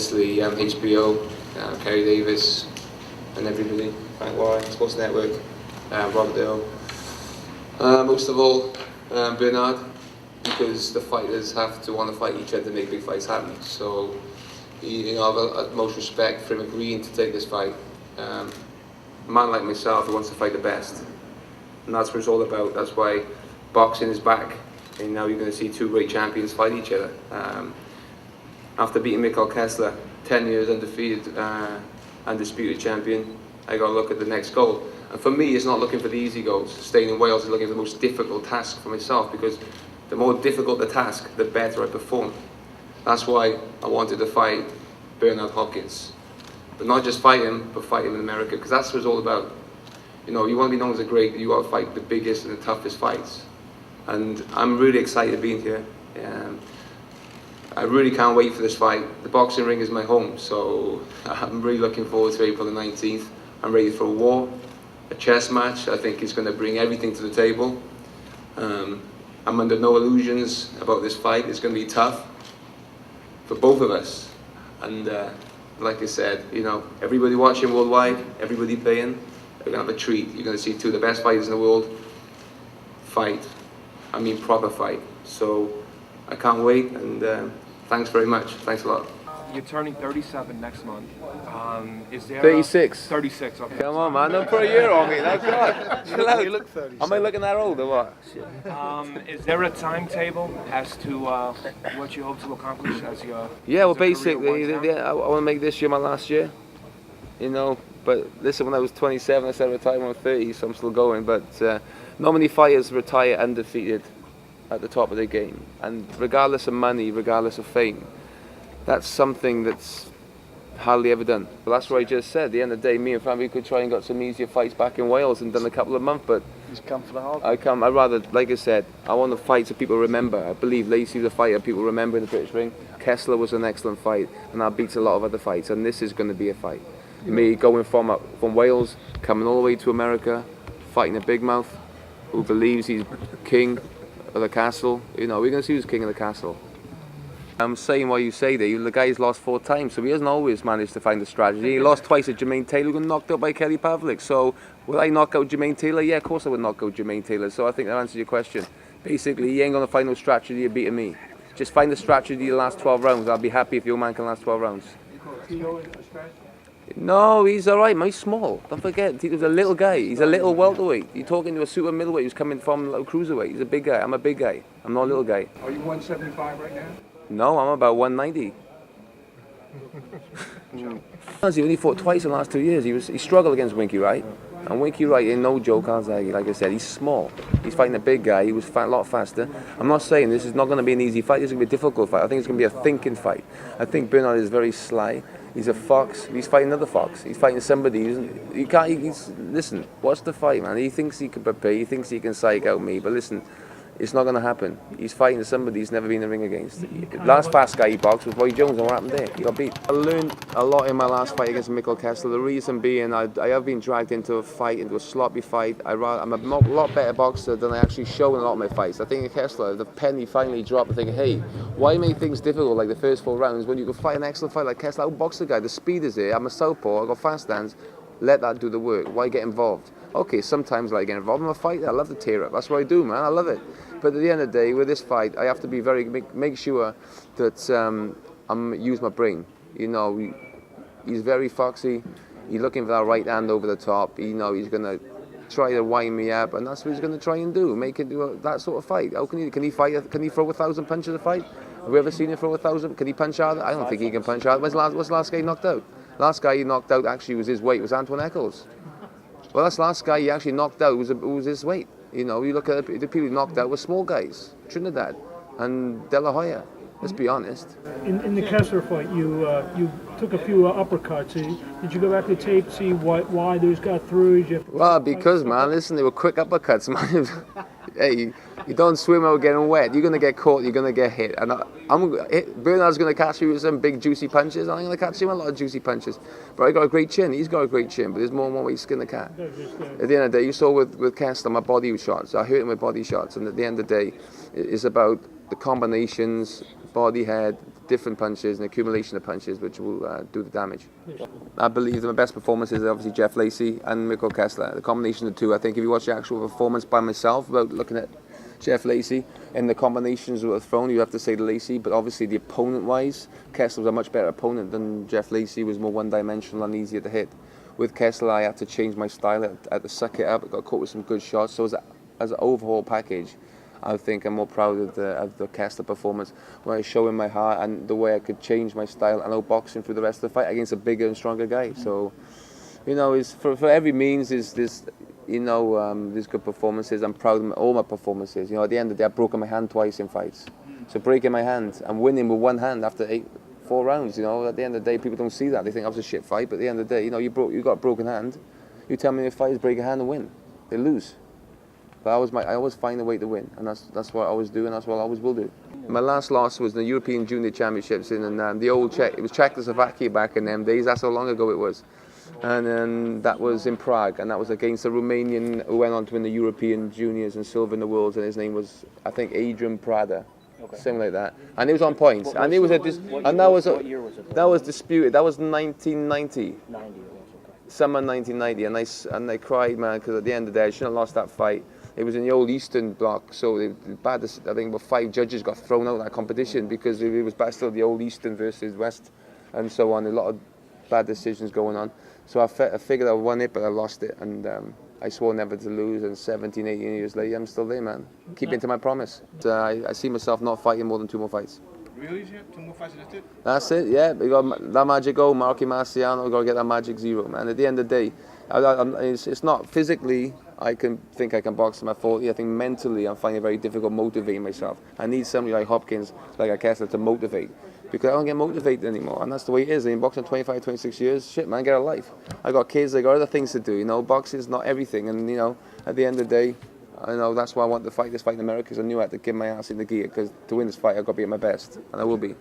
obviously HBO, Kerry Davis, and everybody, Frank Warren, Sports Network, Robert Dale. Most of all, Bernard, because the fighters have to want to fight each other to make big fights happen. So, I have utmost respect for him agreeing to take this fight. A man like myself who wants to fight the best, and that's what it's all about. That's why boxing is back, and now you're going to see two great champions fight each other. After beating Mikhail Kessler, 10 years undefeated, undisputed champion, I got to look at the next goal. And for me, it's not looking for the easy goals. Staying in Wales is looking for the most difficult task for myself, because the more difficult the task, the better I perform. That's why I wanted to fight Bernard Hopkins. But not just fight him, but fight him in America, because that's what it's all about. You know, you want to be known as a great, you got to fight the biggest and the toughest fights. And I'm really excited being here. I really can't wait for this fight. The boxing ring is my home, so I'm really looking forward to April the 19th. I'm ready for a war, a chess match. I think it's going to bring everything to the table. I'm under no illusions about this fight. It's going to be tough for both of us. And like I said, you know, everybody watching worldwide, everybody paying, they're going to have a treat. You're going to see two of the best fighters in the world fight. I mean proper fight. So I can't wait, and thanks very much. Thanks a lot. You're turning 37 next month. Is there 36. 36, okay. Come on, man, don't put a year on me. That's God. Chill out. You look 30. Am I looking that old or what? Shit. Is there a timetable as to what you hope to accomplish as your Yeah, well, as your career basically, winds down? I want to make this year my last year. You know, but listen, when I was 27, I said I retired when I'm 30, so I'm still going. But not many fighters retire undefeated at the top of their game. And regardless of money, regardless of fame, that's something that's hardly ever done. But that's what I just said. At the end of the day, me and family could try and got some easier fights back in Wales and done a couple of months, but Just come for the hard. I'd rather, like I said, I want to fight so people remember. I believe Lacey was a fighter people remember in the British ring. Kessler was an excellent fight, and that beats a lot of other fights, and this is going to be a fight. Me going from Wales, coming all the way to America, fighting a big mouth who believes he's king of the castle. You know, we're going to see who's king of the castle. I'm saying what you say there. The guy's lost 4 times, so he hasn't always managed to find the strategy. He lost twice at Jermaine Taylor, who got knocked out by Kelly Pavlik. So, will I knock out Jermaine Taylor? Yeah, of course I would knock out Jermaine Taylor. So I think that answers your question. Basically, he ain't going to find no strategy of beating me. Just find the strategy the last 12 rounds. I'll be happy if your man can last 12 rounds. No, he's all right, man. He's small. Don't forget, he's a little guy. He's a little welterweight. You're talking to a super middleweight who's coming from a cruiserweight. He's a big guy. I'm a big guy. I'm not a little guy. Are you 175 right now? No, I'm about 190. He only fought twice in the last 2 years. He struggled against Winky Wright. And Winky Wright ain't no joke, Calzaghe. Like I said, he's small. He's fighting a big guy. He was a lot faster. I'm not saying this is not going to be an easy fight. This is going to be a difficult fight. I think it's going to be a thinking fight. I think Bernard is very sly. He's a fox. He's fighting another fox. He's fighting somebody. Listen, watch the fight, man. He thinks he can prepare. He thinks he can psych out me. But listen, it's not going to happen. He's fighting somebody he's never been in the ring against. Last fast guy he boxed was Roy Jones, and what happened there? He got beat. I learned a lot in my last fight against Mikhail Kessler. The reason being, I have been dragged into a fight, into a sloppy fight. I'm a lot better boxer than I actually show in a lot of my fights. I think in Kessler, the penny finally dropped. I think, hey, why make things difficult like the first 4 rounds when you can fight an excellent fight like Kessler? I'll box the guy. The speed is there. I'm a southpaw. I got fast hands. Let that do the work. Why get involved? Okay, sometimes I get involved. I'm a fighter. I love to tear up. That's what I do, man. I love it. But at the end of the day, with this fight, I have to be make sure that I'm use my brain. You know, he's very foxy. He's looking for that right hand over the top. You know, he's gonna try to wind me up, and that's what he's gonna try and do. Make it do that sort of fight. How can he fight? Can he throw 1,000 punches a fight? Have we ever seen him throw 1,000? Can he punch hard? I don't think he can punch hard. What's the last guy he knocked out? Last guy he knocked out actually was his weight. Was Antoine Eccles. Well, that's the last guy he actually knocked out was his weight. You know, you look at the people he knocked out were small guys, Trinidad and De La Hoya. Let's be honest. In the Kessler fight, you took a few uppercuts. Did you go back to the tape to see why those got through? Well, because, man, listen, they were quick uppercuts, man. Hey, you don't swim out getting wet. You're going to get caught, you're going to get hit. And Bernard's going to catch you with some big, juicy punches. I'm going to catch him with a lot of juicy punches. But I got a great chin. He's got a great chin, but there's more than one way to skin the cat. At the end of the day, you saw with Kessler, my body shots. I hurt him with body shots. And at the end of the day, it's about the combinations, body, head, different punches and accumulation of punches which will do the damage. I believe that my best performances are obviously Jeff Lacey and Mikkel Kessler. The combination of the two, I think if you watch the actual performance by myself, without looking at Jeff Lacey, and the combinations that were thrown, you have to say the Lacey, but obviously the opponent-wise, Kessler was a much better opponent than Jeff Lacey, was more one-dimensional and easier to hit. With Kessler, I had to change my style, I had to suck it up, I got caught with some good shots, so as an overall package, I think I'm more proud of the Kessler performance, where I show him my heart and the way I could change my style and outboxing through the rest of the fight against a bigger and stronger guy. So, you know, it's for every means there's there's good performances. I'm proud of all my performances. You know, at the end of the day, I've broken my hand twice in fights. So breaking my hand and winning with one hand after 4 rounds, you know, at the end of the day, people don't see that. They think that was a shit fight, but at the end of the day, you know, you got a broken hand. You tell me if fighters break a hand and win, they lose. But I always find a way to win, and that's what I always do, and that's what I always will do. My last loss was in the European Junior Championships in the old it was Czechoslovakia back in them days. That's how long ago it was, and then that was in Prague, and that was against a Romanian who went on to win the European Juniors and silver in the world, and his name was, I think, Adrian Prada. Okay. Something like that, and it was on points, and it was what year was it? That was disputed. That was 1990. 90 it was, okay. Summer 1990, and I cried, man, because at the end of the day, I shouldn't have lost that fight. It was in the old Eastern bloc, so I think about 5 judges got thrown out of that competition because it was still the old Eastern versus West, and so on. A lot of bad decisions going on. So I figured I won it, but I lost it, and I swore never to lose. And 17, 18 years later, I'm still there, man. Keeping to my promise. I see myself not fighting more than 2 more fights. Really? 2 more fights, that's it? That's it, yeah. We got that magic goal, Marky Marciano. We got to get that magic 0, man. At the end of the day, it's not physically. I think I can box to my 40. I think mentally, I'm finding it very difficult motivating myself. I need somebody like Hopkins, like a Kessler, to motivate, because I don't get motivated anymore, and that's the way it is. I've been boxing 25, 26 years. Shit, man, get a life. I got kids. I got other things to do. You know, boxing's not everything, and you know, at the end of the day, I know that's why I want to fight this fight in America, because I knew I had to give my ass in the gear, because to win this fight, I've got to be at my best, and I will be.